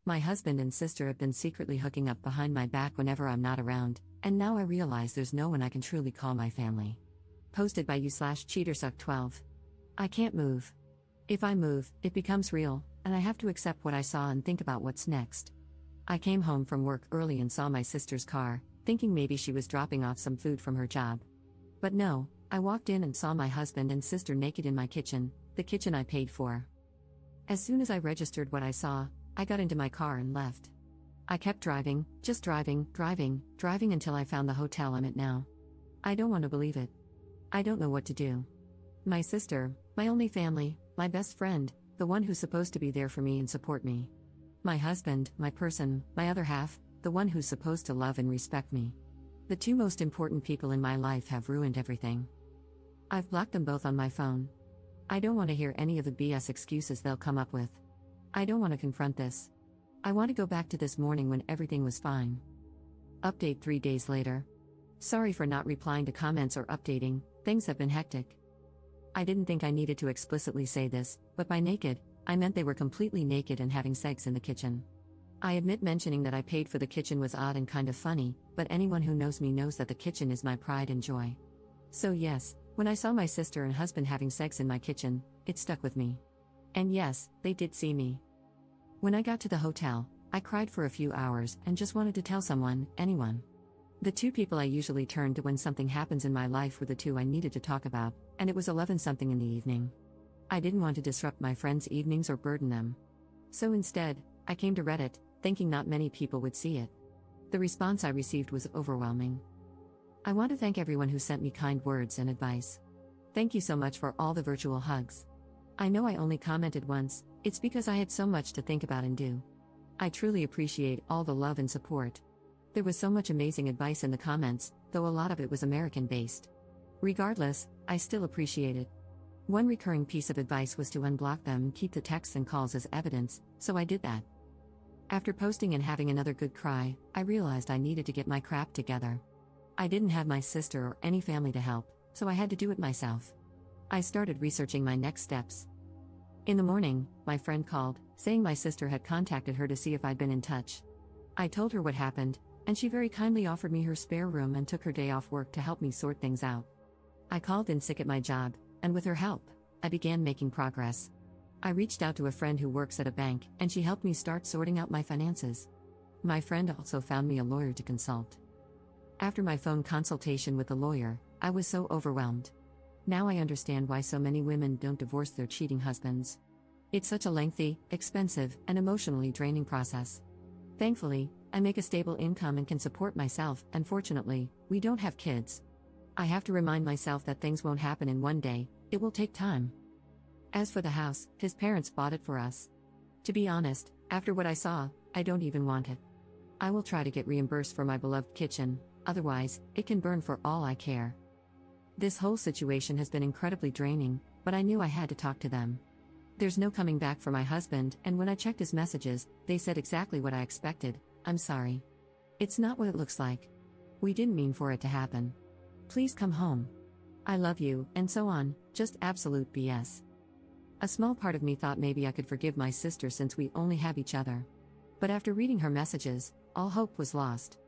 My husband and sister have been secretly hooking up behind my back whenever I'm not around, and now I realize there's no one I can truly call my family. Posted by you/cheatersuck12. I can't move. If I move, it becomes real, and I have to accept what I saw and think about what's next. I came home from work early and saw my sister's car, thinking maybe she was dropping off some food from her job. But no, I walked in and saw my husband and sister naked in my kitchen, the kitchen I paid for. As soon as I registered what I saw, I got into my car and left. I kept driving, just driving until I found the hotel I'm at now. I don't want to believe it. I don't know what to do. My sister, my only family, my best friend, the one who's supposed to be there for me and support me. My husband, my person, my other half, the one who's supposed to love and respect me. The two most important people in my life have ruined everything. I've blocked them both on my phone. I don't want to hear any of the BS excuses they'll come up with. I don't want to confront this. I want to go back to this morning when everything was fine. Update 3 days later. Sorry for not replying to comments or updating, things have been hectic. I didn't think I needed to explicitly say this, but by naked, I meant they were completely naked and having sex in the kitchen. I admit mentioning that I paid for the kitchen was odd and kind of funny, but anyone who knows me knows that the kitchen is my pride and joy. So yes, when I saw my sister and husband having sex in my kitchen, it stuck with me. And yes, they did see me. When I got to the hotel, I cried for a few hours and just wanted to tell someone, anyone. The two people I usually turn to when something happens in my life were the two I needed to talk about, and it was 11-something in the evening. I didn't want to disrupt my friends' evenings or burden them. So instead, I came to Reddit, thinking not many people would see it. The response I received was overwhelming. I want to thank everyone who sent me kind words and advice. Thank you so much for all the virtual hugs. I know I only commented once, it's because I had so much to think about and do. I truly appreciate all the love and support. There was so much amazing advice in the comments, though a lot of it was American-based. Regardless, I still appreciate it. One recurring piece of advice was to unblock them and keep the texts and calls as evidence, so I did that. After posting and having another good cry, I realized I needed to get my crap together. I didn't have my sister or any family to help, so I had to do it myself. I started researching my next steps. In the morning, my friend called, saying my sister had contacted her to see if I'd been in touch. I told her what happened, and she very kindly offered me her spare room and took her day off work to help me sort things out. I called in sick at my job, and with her help, I began making progress. I reached out to a friend who works at a bank, and she helped me start sorting out my finances. My friend also found me a lawyer to consult. After my phone consultation with the lawyer, I was so overwhelmed. Now I understand why so many women don't divorce their cheating husbands. It's such a lengthy, expensive, and emotionally draining process. Thankfully, I make a stable income and can support myself, and fortunately, we don't have kids. I have to remind myself that things won't happen in one day, it will take time. As for the house, his parents bought it for us. To be honest, after what I saw, I don't even want it. I will try to get reimbursed for my beloved kitchen, otherwise, it can burn for all I care. This whole situation has been incredibly draining, but I knew I had to talk to them. There's no coming back for my husband, and when I checked his messages, they said exactly what I expected: I'm sorry. It's not what it looks like. We didn't mean for it to happen. Please come home. I love you, and so on, just absolute BS. A small part of me thought maybe I could forgive my sister since we only have each other. But after reading her messages, all hope was lost.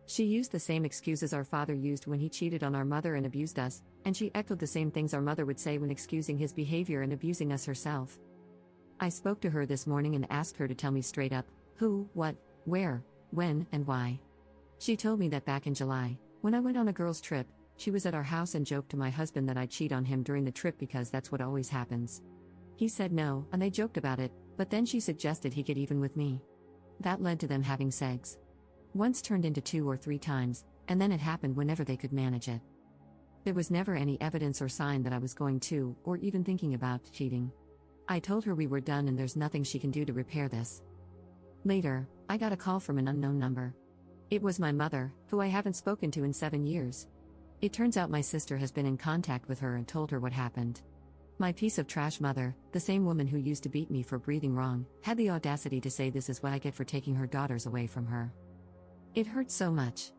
She used the same excuses our father used when he cheated on our mother and abused us, and she echoed the same things our mother would say when excusing his behavior and abusing us herself. I spoke to her this morning and asked her to tell me straight up, who, what, where, when, and why. She told me that back in July, when I went on a girls' trip, she was at our house and joked to my husband that I'd cheat on him during the trip because that's what always happens. He said no, and they joked about it, but then she suggested he get even with me. That led to them having sex. Once turned into 2 or 3 times, and then it happened whenever they could manage it. There was never any evidence or sign that I was going to, or even thinking about, cheating. I told her we were done and there's nothing she can do to repair this. Later, I got a call from an unknown number. It was my mother, who I haven't spoken to in 7 years. It turns out my sister has been in contact with her and told her what happened. My piece of trash mother, the same woman who used to beat me for breathing wrong, had the audacity to say this is what I get for taking her daughters away from her. It hurts so much.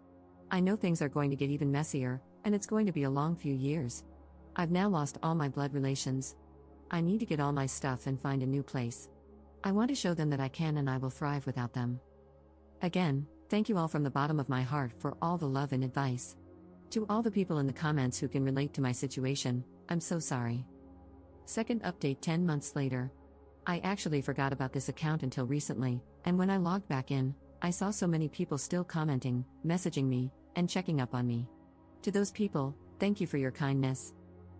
I know things are going to get even messier, and it's going to be a long few years. I've now lost all my blood relations. I need to get all my stuff and find a new place. I want to show them that I can and I will thrive without them. Again, thank you all from the bottom of my heart for all the love and advice. To all the people in the comments who can relate to my situation, I'm so sorry. Second update 10 months later. I actually forgot about this account until recently, and when I logged back in, I saw so many people still commenting, messaging me, and checking up on me. To those people, thank you for your kindness.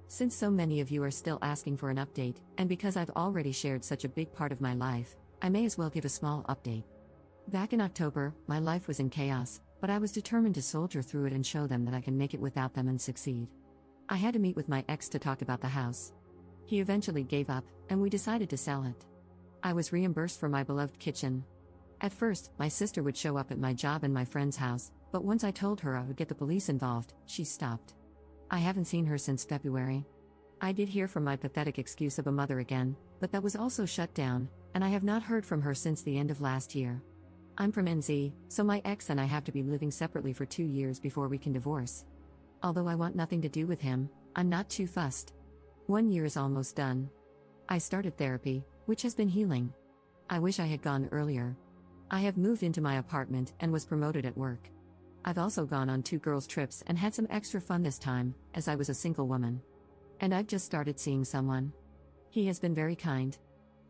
Since so many of you are still asking for an update, and because I've already shared such a big part of my life, I may as well give a small update. Back in October, my life was in chaos, but I was determined to soldier through it and show them that I can make it without them and succeed. I had to meet with my ex to talk about the house. He eventually gave up, and we decided to sell it. I was reimbursed for my beloved kitchen. At first, my sister would show up at my job and my friend's house, but once I told her I would get the police involved, she stopped. I haven't seen her since February. I did hear from my pathetic excuse of a mother again, but that was also shut down, and I have not heard from her since the end of last year. I'm from NZ, so my ex and I have to be living separately for 2 years before we can divorce. Although I want nothing to do with him, I'm not too fussed. 1 year is almost done. I started therapy, which has been healing. I wish I had gone earlier. I have moved into my apartment and was promoted at work. I've also gone on 2 girls' trips and had some extra fun this time, as I was a single woman. And I've just started seeing someone. He has been very kind.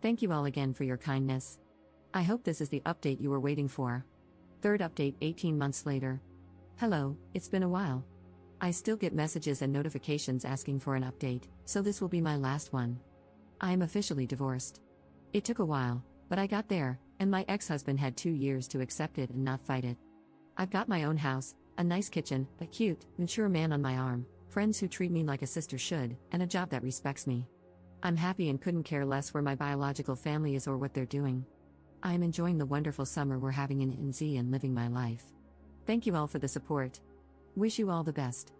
Thank you all again for your kindness. I hope this is the update you were waiting for. Third update 18 months later. Hello, it's been a while. I still get messages and notifications asking for an update, so this will be my last one. I am officially divorced. It took a while, but I got there, and my ex-husband had 2 years to accept it and not fight it. I've got my own house, a nice kitchen, a cute, mature man on my arm, friends who treat me like a sister should, and a job that respects me. I'm happy and couldn't care less where my biological family is or what they're doing. I am enjoying the wonderful summer we're having in NZ and living my life. Thank you all for the support. Wish you all the best.